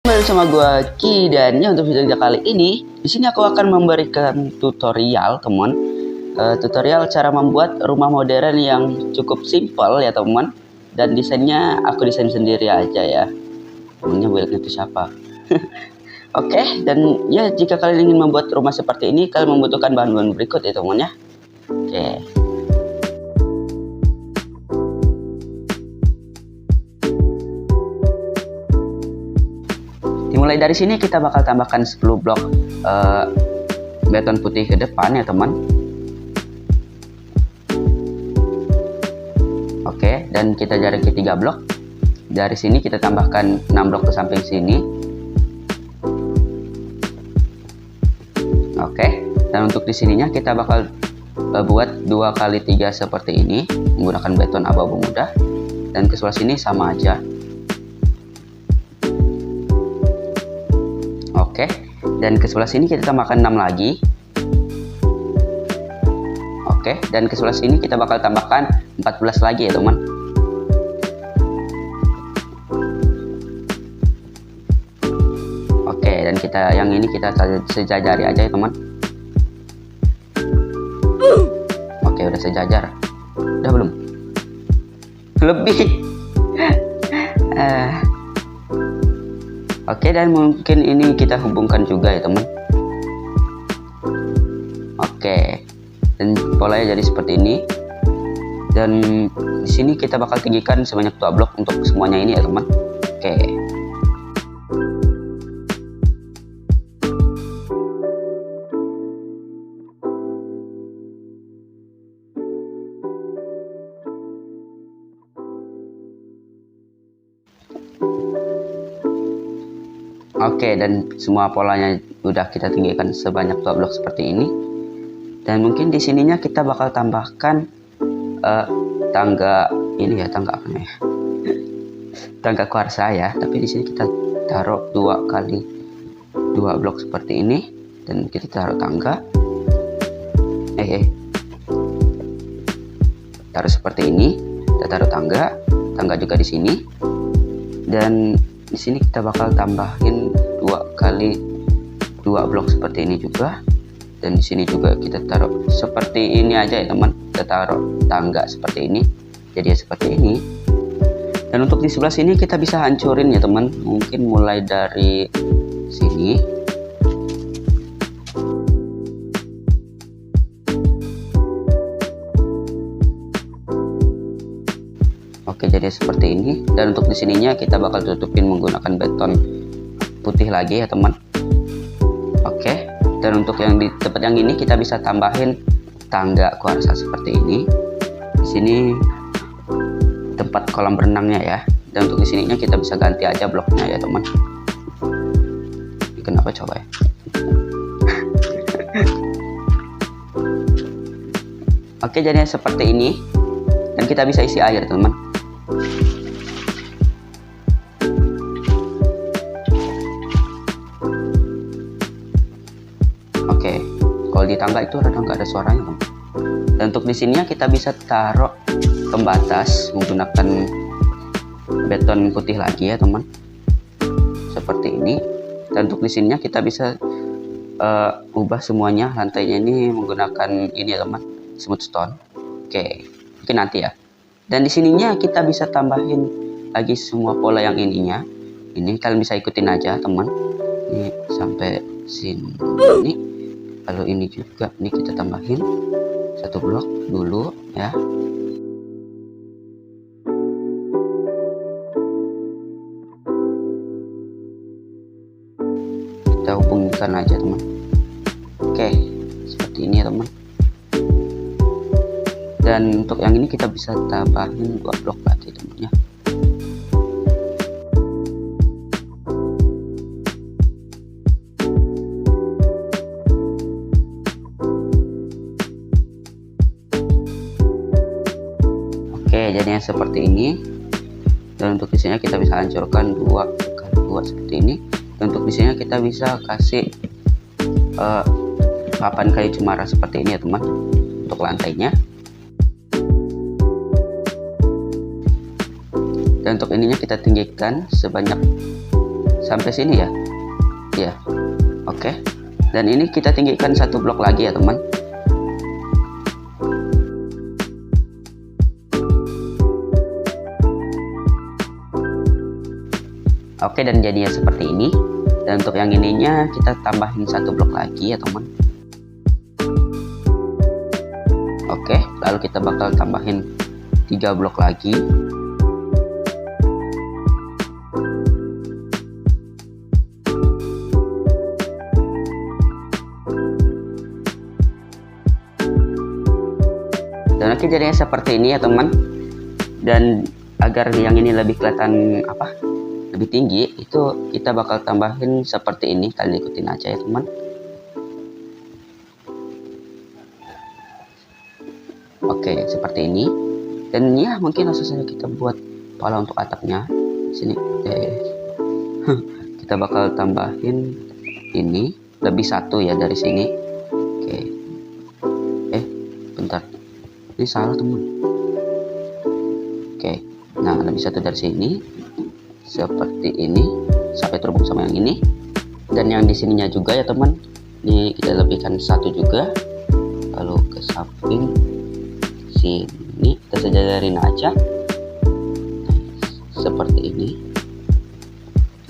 Bersama gua Ki, dan ya untuk video kali ini di sini aku akan memberikan tutorial teman, tutorial cara membuat rumah modern yang cukup simpel ya teman, dan desainnya aku desain sendiri aja ya. Namanya buildnya itu siapa? Oke, dan ya jika kalian ingin membuat rumah seperti ini, kalian membutuhkan bahan-bahan berikut ya teman ya. Oke. Dimulai dari sini kita bakal tambahkan 10 blok beton putih ke depan ya teman. Oke, dan kita jarak ke 3 blok. Dari sini kita tambahkan 6 blok ke samping sini. Oke, dan untuk di sininya kita bakal buat 2x3 seperti ini menggunakan beton abu-abu muda, dan ke sebelah sini sama aja. Oke, dan ke sebelah sini kita tambahkan 6 lagi. Oke, dan ke sebelah sini kita bakal tambahkan 14 lagi ya teman. Oke, dan kita yang ini kita sejajari aja ya teman. Oke, udah sejajar. Udah belum? Lebih. Oke, dan mungkin ini kita hubungkan juga ya teman. Oke, dan polanya jadi seperti ini. Dan di sini kita bakal tinggikan sebanyak 2 blok untuk semuanya ini ya teman. Oke. Oke, dan semua polanya udah kita tinggikan sebanyak 2 blok seperti ini. Dan mungkin di sininya kita bakal tambahkan tangga ini ya, tangga apa nih? Tangga kuarsa ya, tapi di sini kita taruh 2 kali 2 blok seperti ini, dan kita taruh tangga. Taruh seperti ini, kita taruh tangga juga di sini. Dan di sini kita bakal tambahin 2 kali 2 blok seperti ini juga, dan di sini juga kita taruh seperti ini aja ya teman. Kita taruh tangga seperti ini, jadi ya seperti ini. Dan untuk di sebelah sini kita bisa hancurin ya teman, mungkin mulai dari sini. Oke, jadi seperti ini. Dan untuk di sininya kita bakal tutupin menggunakan beton putih lagi ya teman. Oke, dan untuk yang di tempat yang ini kita bisa tambahin tangga kuarsa seperti ini. Di sini tempat kolam renangnya ya. Dan untuk di sininya kita bisa ganti aja bloknya ya teman. Ini kenapa coba ya? Oke, jadi seperti ini. Dan kita bisa isi air teman. Oke, kalau di tangga itu kadang nggak ada suaranya teman. Dan untuk di sininya kita bisa taruh pembatas menggunakan beton putih lagi ya teman, seperti ini. Dan untuk di sininya kita bisa ubah semuanya lantainya ini menggunakan ini ya teman, smooth stone. Oke, mungkin nanti ya. Dan di sininya kita bisa tambahin lagi semua pola yang ininya. Ini kalian bisa ikutin aja teman. Ini sampai sini. Lalu ini juga, ini kita tambahin 1 blok dulu ya. Kita hubungkan aja teman. Oke, seperti ini ya teman. Dan untuk yang ini kita bisa tambahin 2 blok lagi teman ya. Oke, jadinya seperti ini. Dan untuk di sini kita bisa hancurkan 2 kali 2 seperti ini. Dan untuk di sini kita bisa kasih papan kayu cemara seperti ini ya teman, untuk lantainya. Dan untuk ininya kita tinggikan sebanyak sampai sini ya. Ya, oke. Dan ini kita tinggikan satu blok lagi ya teman. Oke, dan jadinya seperti ini. Dan untuk yang ininya kita tambahin satu blok lagi ya teman. Oke, lalu kita bakal tambahin 3 blok lagi. Dan nanti jadinya seperti ini ya teman. Dan agar yang ini lebih kelihatan lebih tinggi, itu kita bakal tambahin seperti ini. Kalian ikutin aja ya teman. Oke, seperti ini. Dan ya mungkin langsung saja kita buat pola untuk atapnya sini. Kita bakal tambahin ini lebih satu ya dari sini. Oke, bentar, ini salah teman. Oke, nah lebih satu dari sini seperti ini sampai terhubung sama yang ini. Dan yang di sininya juga ya teman, ini kita lebihkan satu juga, lalu ke samping sini kita sejajarin aja seperti ini.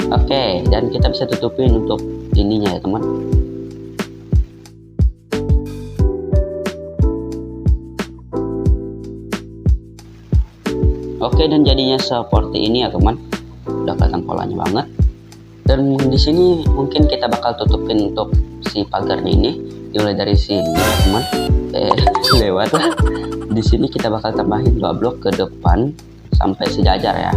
Oke, dan kita bisa tutupin untuk ininya ya teman. Oke, dan jadinya seperti ini ya teman. Udah kelihatan polanya banget. Dan di sini mungkin kita bakal tutupin untuk si pagarnya ini, dimulai dari sini ya teman. Lewat lah. Di sini kita bakal tambahin 2 blok ke depan sampai sejajar ya.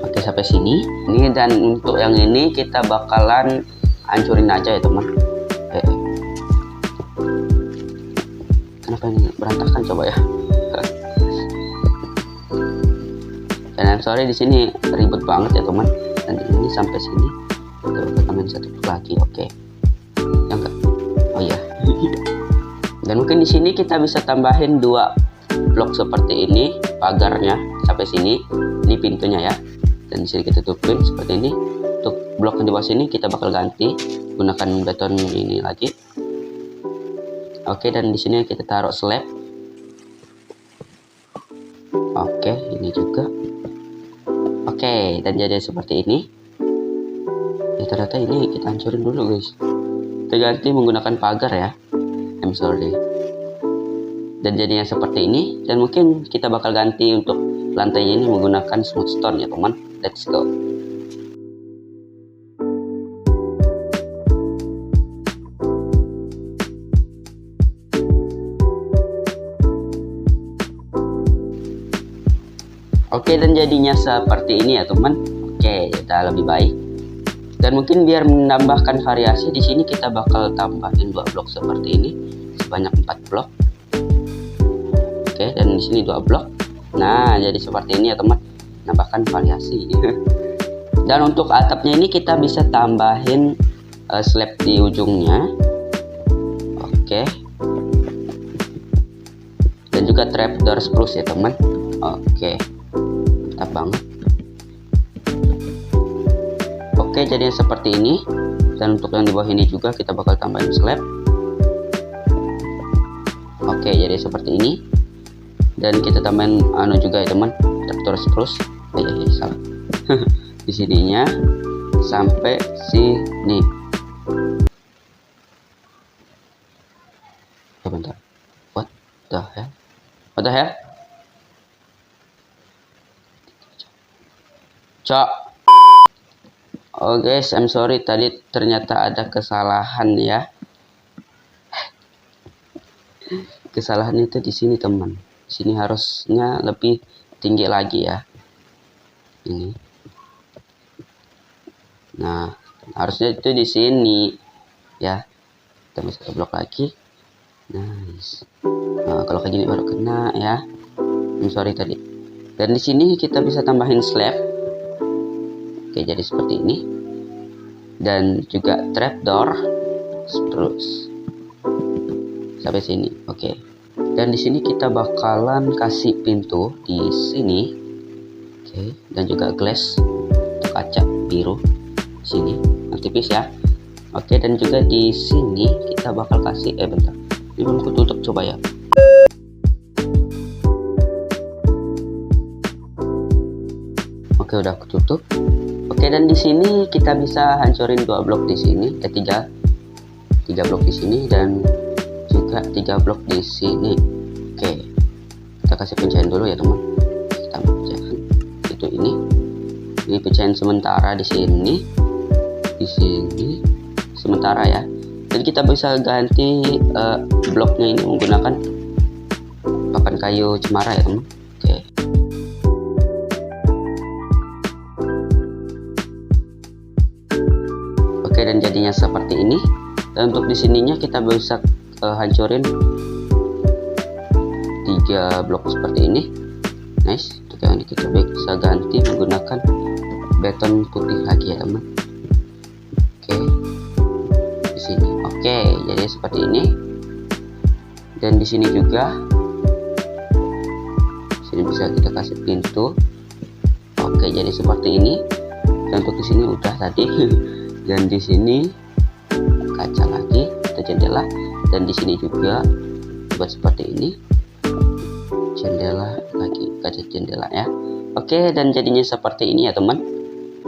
Oke, sampai sini. Ini, dan untuk yang ini kita bakalan hancurin aja ya teman. Kenapa ini berantakan coba ya? Dan sorry di sini ribet banget ya teman. Dan ini sampai sini kita bakal tambahin satu blok lagi. Oke, ya enggak? Oh iya. Dan mungkin di sini kita bisa tambahin 2 blok seperti ini pagarnya sampai sini. Ini pintunya ya. Dan di sini kita tutupin seperti ini. Untuk blok yang di bawah sini kita bakal ganti gunakan beton ini lagi. Oke, dan di sini kita taruh slab. Oke, ini juga. Oke, dan jadi seperti ini. Ya, ternyata ini kita hancurin dulu guys. Kita ganti menggunakan pagar ya. I'm sorry. Dan jadinya seperti ini. Dan mungkin kita bakal ganti untuk lantainya ini menggunakan smooth stone ya teman. Let's go. Oke, dan jadinya seperti ini ya teman. Oke, udah lebih baik. Dan mungkin biar menambahkan variasi, di sini kita bakal tambahin 2 blok seperti ini sebanyak 4 blok. Oke, dan di sini 2 blok. Nah, jadi seperti ini ya teman. Nambahkan variasi. Dan untuk atapnya ini kita bisa tambahin slab di ujungnya. Oke. Dan juga trapdoor spruce ya teman. Oke. Mantap banget. Oke, jadinya seperti ini. Dan untuk yang di bawah ini juga kita bakal tambahin slab. Oke, jadi seperti ini. Dan kita tambahin juga ya teman, trapdoor spruce. Salah. Di sininya sampai sini. Bentar. What the hell? What the hell? Cok. Oh guys, I'm sorry, tadi ternyata ada kesalahan ya. Kesalahan itu di sini teman. Di sini harusnya lebih tinggi lagi ya. Ini. Nah, harusnya itu di sini ya. Tambah 1 blok lagi. Nice. Nah, kalau kayak gini baru kena ya. I'm sorry tadi. Dan di sini kita bisa tambahin slab. Oke, jadi seperti ini. Dan juga trapdoor spruce. sampai sini. Oke. Dan di sini kita bakalan kasih pintu di sini. Oke, dan juga glass untuk kaca biru sini, yang tipis ya. Oke, dan juga di sini kita bakal kasih bentar. Ini belum kututup, coba ya. Oke, udah kututup. Oke, dan di sini kita bisa hancurin 2 blok di sini, tiga blok di sini dan juga 3 blok di sini. Oke, kita kasih pecahan dulu ya teman. Kita pecahan itu ini pecahan sementara di sini sementara ya. Dan kita bisa ganti bloknya ini menggunakan papan kayu cemara ya teman. Oke, dan jadinya seperti ini. Dan untuk di sininya kita bisa hancurin 3 blok seperti ini. Nice. Untuk yang kita bisa ganti menggunakan beton putih lagi ya teman. Oke, di sini. Oke, jadi seperti ini. Dan di sini juga, sini bisa kita kasih pintu. Oke, jadi seperti ini. Dan untuk di sini udah tadi. Dan di sini kaca lagi atau jendela, dan di sini juga buat seperti ini, jendela lagi, kaca jendela ya. Oke, dan jadinya seperti ini ya teman.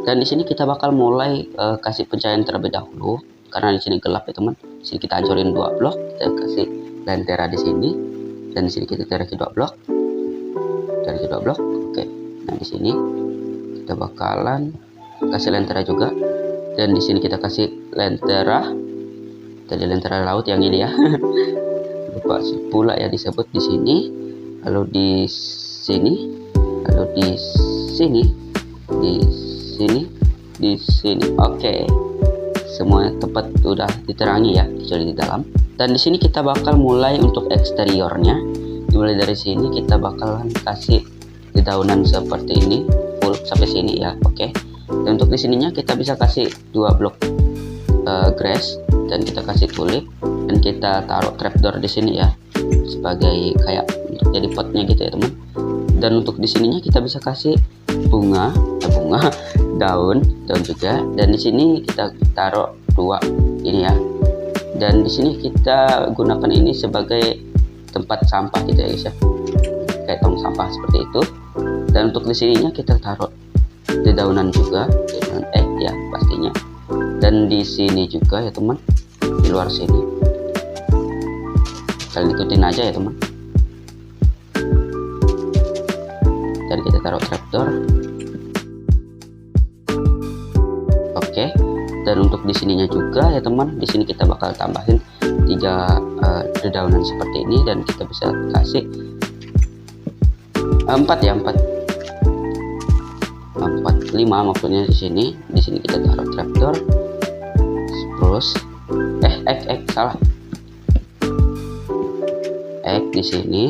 Dan di sini kita bakal mulai kasih pencahayaan terlebih dahulu karena di sini gelap ya teman. Di sini kita hancurin 2 blok, kita kasih lentera di sini, dan di sini kita tarik 2 blok, Oke, nah di sini kita bakalan kasih lentera juga. Dan di sini kita kasih lentera, tadi lentera laut yang ini ya. Lupa pula ya disebut di sini. Lalu di sini, di sini. Oke, semua tempat udah diterangi ya, kecuali di dalam. Dan di sini kita bakal mulai untuk eksteriornya. Dimulai dari sini kita bakalan kasih dedaunan seperti ini, full sampai sini ya. Oke. Dan untuk di sininya kita bisa kasih 2 blok grass, dan kita kasih tulip, dan kita taruh trapdoor di sini ya, sebagai kayak untuk jadi potnya gitu ya teman. Dan untuk di sininya kita bisa kasih bunga, daun juga. Dan di sini kita taruh 2 ini ya. Dan di sini kita gunakan ini sebagai tempat sampah gitu ya guys ya, kayak tong sampah seperti itu. Dan untuk di sininya kita taruh dedaunan juga, dedaunan ya pastinya. Dan di sini juga ya teman, di luar sini kalian ikutin aja ya teman. Dan kita taruh trapdoor. Oke, dan untuk di sininya juga ya teman, di sini kita bakal tambahin 3 dedaunan seperti ini, dan kita bisa kasih 5 maksudnya di sini. Di sini kita taruh trapdoor, spruce, salah, di sini.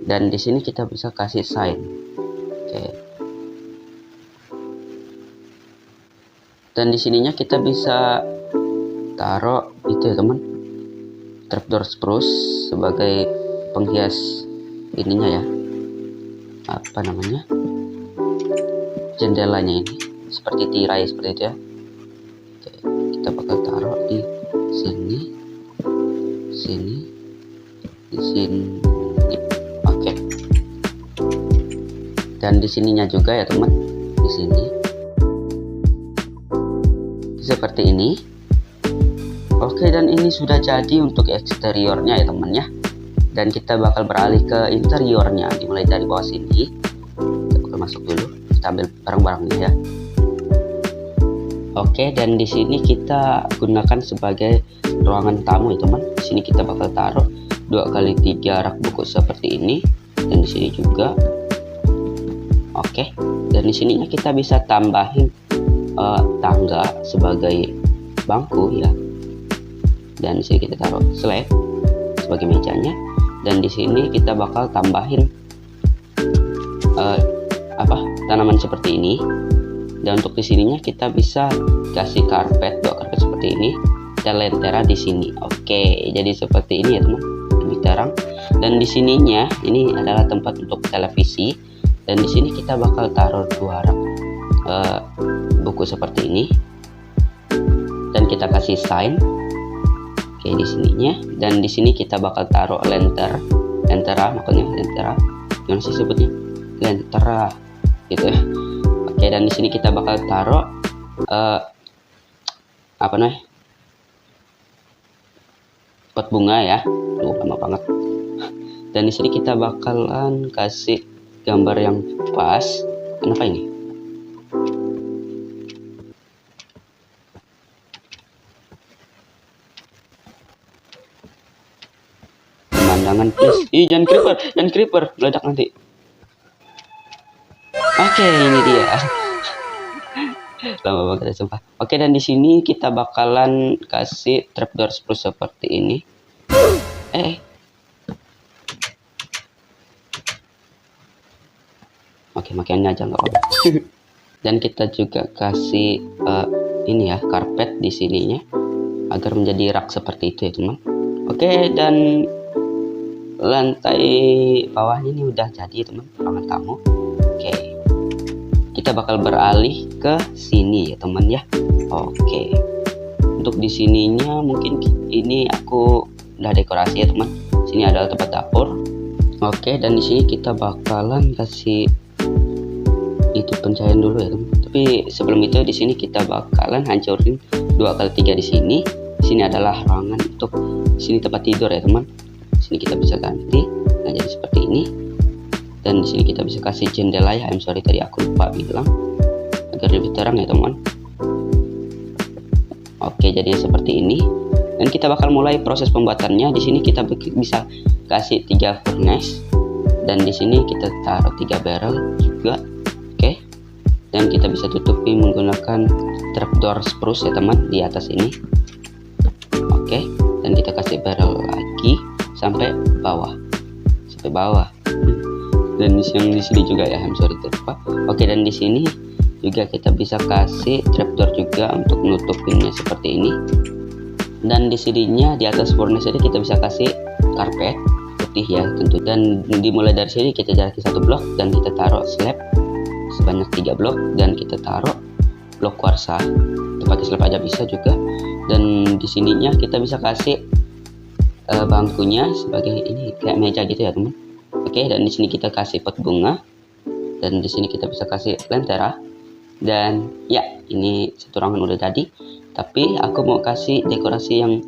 Dan di sini kita bisa kasih sign. Oke. Dan di sininya kita bisa taruh itu ya teman, trapdoor spruce sebagai penghias ininya ya, apa namanya, jendelanya ini, seperti tirai seperti itu ya. Oke, kita bakal taruh di sini, di sini. Oke. Dan di sininya juga ya teman, di sini seperti ini. Oke, dan ini sudah jadi untuk eksteriornya ya teman ya. Dan kita bakal beralih ke interiornya, dimulai dari bawah sini. Kita bakal masuk dulu, kita ambil barang-barangnya ya. Oke, dan di sini kita gunakan sebagai ruangan tamu ya teman. Di sini kita bakal taruh 2x3 rak buku seperti ini, dan di sini juga. Oke, dan di sininya kita bisa tambahin tangga sebagai bangku ya. Dan di sini kita taruh slab sebagai mejanya, dan di sini kita bakal tambahin tanaman seperti ini. Dan untuk di sininya kita bisa kasih karpet, 2 karpet seperti ini. kita lentera di sini. Oke, jadi seperti ini ya teman, lebih terang. Dan di sininya ini adalah tempat untuk televisi, dan di sini kita bakal taruh dua rak buku seperti ini, dan kita kasih sign. Oke, di sininya, dan di sini kita bakal taruh lentera, makanya lentera, gimana sih sebutnya, lentera gitu ya. Oke, dan di sini kita bakal taruh apa namanya, pot bunga ya. Lama banget. Dan di sini kita bakalan kasih gambar yang pas. Kenapa ini? Pemandangan please. Ih, jangan creeper, meledak nanti. Oke, ini dia. Lama banget ya, sumpah. Oke, dan di sini kita bakalan kasih trapdoor spruce seperti ini. Oke, makanya aja nggak apa-apa. Dan kita juga kasih ini ya, karpet di sininya agar menjadi rak seperti itu ya teman. Oke, dan lantai bawahnya ini udah jadi teman, ruangan tamu. Oke, kita bakal beralih ke sini ya teman ya. Oke, untuk di sininya mungkin ini aku udah dekorasi ya teman. Sini adalah tempat dapur. Oke, dan di sini kita bakalan kasih itu pencahayaan dulu ya teman. Tapi sebelum itu di sini kita bakalan hancurin 2x3 di sini. Di sini adalah ruangan untuk sini tempat tidur ya teman. Di sini kita bisa ganti. Nah, jadi seperti ini. Dan di sini kita bisa kasih jendela ya. Sorry tadi aku lupa bilang agar lebih terang ya teman. Oke, jadi seperti ini. Dan kita bakal mulai proses pembuatannya. Di sini kita bisa kasih 3 furnace. Dan di sini kita taruh 3 barrel juga. Dan kita bisa tutupi menggunakan trapdoor spruce ya teman di atas ini. Oke, dan kita kasih barrel lagi sampai bawah, dan yang di sini juga ya, sorry terlupa. Oke, dan di sini juga kita bisa kasih trapdoor juga untuk nutupinnya seperti ini. Dan di sininya di atas furnace ini kita bisa kasih karpet putih ya tentu. Dan dimulai dari sini kita jaraki 1 blok dan kita taruh slab sebanyak 3 blok, dan kita taruh blok kuarsa. Kita pakai slab aja bisa juga. Dan di sininya kita bisa kasih bangkunya sebagai ini kayak meja gitu ya teman. Oke, dan di sini kita kasih pot bunga, dan di sini kita bisa kasih lentera. Dan ya, ini satu ruangan udah jadi. Tapi aku mau kasih dekorasi yang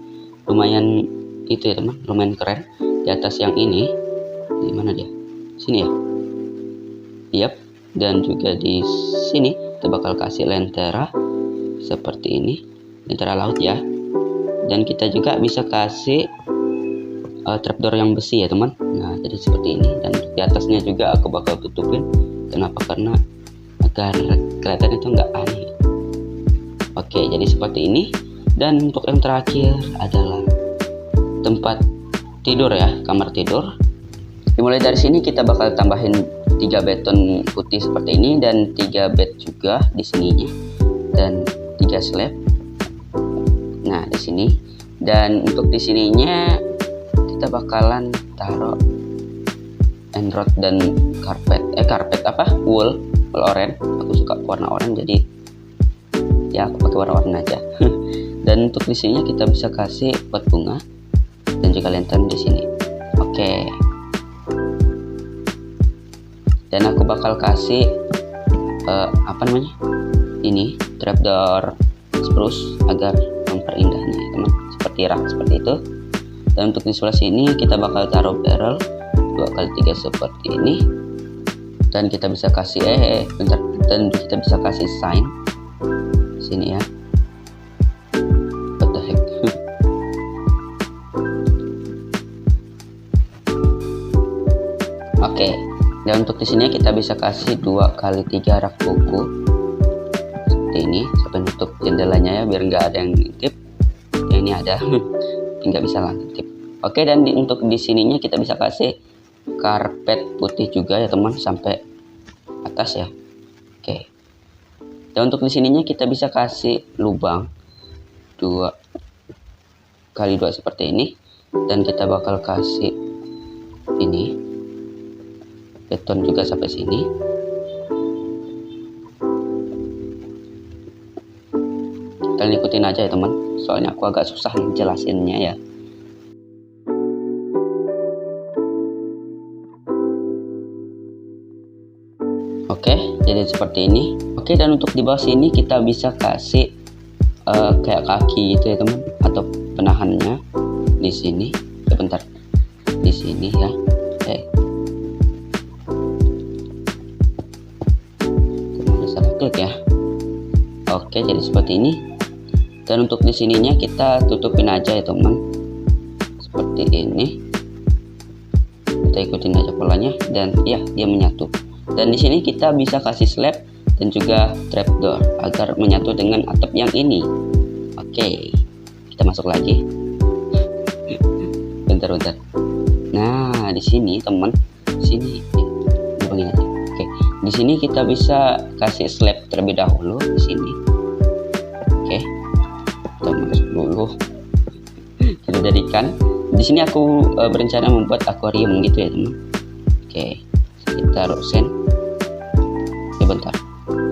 lumayan itu ya teman, lumayan keren di atas yang ini. Di mana dia? Sini ya. Yap. Dan juga di sini kita bakal kasih lentera seperti ini, lentera laut ya. Dan kita juga bisa kasih trapdoor yang besi ya teman. Nah, jadi seperti ini. Dan di atasnya juga aku bakal tutupin. Kenapa? Karena agar kelihatan itu nggak aneh. Oke, jadi seperti ini. Dan untuk yang terakhir adalah tempat tidur ya, kamar tidur. Dimulai dari sini kita bakal tambahin 3 beton putih seperti ini, dan 3 bed juga di sininya, dan 3 slab. Nah, di sini. Dan untuk di sininya kita bakalan taruh enrod dan karpet wool oranye. Aku suka warna oranye, jadi ya aku pakai warna oranye aja. Dan untuk di sininya kita bisa kasih pot bunga dan juga lantern di sini. Oke. Dan aku bakal kasih ini trapdoor spruce agar memperindah nih teman, seperti rak seperti itu. Dan untuk di sebelah sini kita bakal taruh barrel 2x3 seperti ini, dan kita bisa kasih dan kita bisa kasih sign sini ya. What the heck? Oke. Dan untuk di sini kita bisa kasih 2x3 rak buku seperti ini sampai nutup jendelanya ya, biar nggak ada yang ngintip. Yang ini ada, nggak bisa lah ngintip. Oke, dan untuk di sininya kita bisa kasih karpet putih juga ya teman sampai atas ya. Oke. Dan untuk di sininya kita bisa kasih lubang 2 kali 2 seperti ini, dan kita bakal kasih ini beton juga sampai sini. Kalian ikutin aja ya teman, soalnya aku agak susah jelasinnya ya. Oke, jadi seperti ini. Oke, dan untuk di bawah sini kita bisa kasih kayak kaki gitu ya teman, atau penahannya di sini. Sebentar, di sini ya. Salah klik ya. Oke, jadi seperti ini. Dan untuk di sininya kita tutupin aja ya teman, seperti ini. Kita ikutin aja polanya, dan ya dia menyatu. Dan di sini kita bisa kasih slab dan juga trapdoor agar menyatu dengan atap yang ini. Oke, kita masuk lagi. Bentar. Nah, di sini teman, sini begini aja. Oke, di sini kita bisa kasih slab terlebih dahulu di sini. Oke, kita masuk dulu. Kita jadikan. Di sini aku berencana membuat akuarium gitu ya teman. Oke, kita taruh sen. Bentar,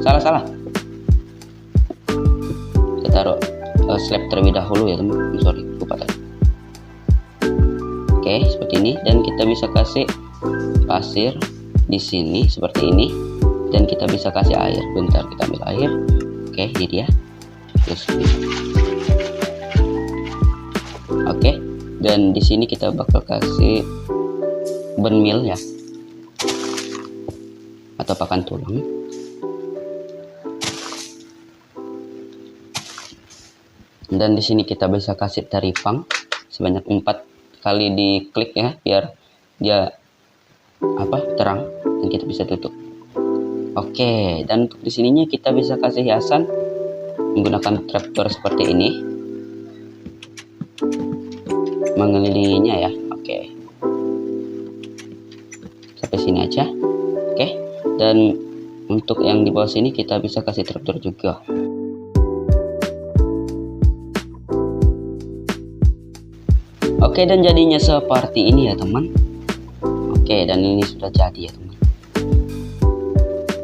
salah. Kita taruh slab terlebih dahulu ya teman. Sorry, lupa tadi. Oke, seperti ini. Dan kita bisa kasih pasir di sini seperti ini. Dan kita bisa kasih air. Bentar, kita ambil air. Oke, ini dia. Terus, oke. Dan di sini kita bakal kasih bone meal ya, atau pakan tulang. Dan di sini kita bisa kasih teripang sebanyak 4 kali diklik ya, biar dia terang, dan kita bisa tutup. Oke, dan untuk di sininya kita bisa kasih hiasan menggunakan trapdoor seperti ini, mengelilinginya ya. Oke, sampai sini aja. Oke, dan untuk yang di bawah sini kita bisa kasih trapdoor juga. Oke, dan jadinya seperti ini ya teman. Oke, dan ini sudah jadi ya teman.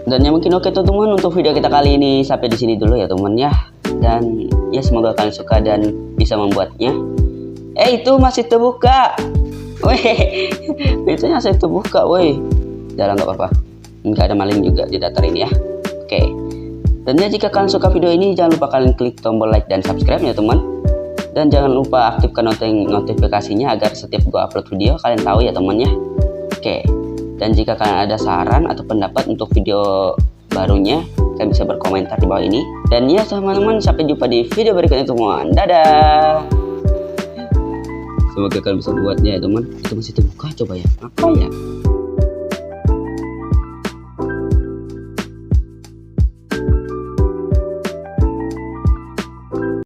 Dan ya mungkin oke teman, untuk video kita kali ini sampai di sini dulu ya teman ya. Dan ya semoga kalian suka dan bisa membuatnya. Itu masih terbuka. Weh, pintunya masih terbuka, woi. Jalan nggak apa-apa. Nggak ada maling juga di datar ini ya. Oke. Dan ya jika kalian suka video ini, jangan lupa kalian klik tombol like dan subscribe ya teman. Dan jangan lupa aktifkan notifikasinya agar setiap gua upload video kalian tahu ya teman ya. Oke. Dan jika kalian ada saran atau pendapat untuk video barunya, kalian bisa berkomentar di bawah ini. Dan ya teman-teman, sampai jumpa di video berikutnya teman. Dadah. Semoga kalian bisa buatnya ya teman. Itu masih terbuka, coba ya. Apa ya?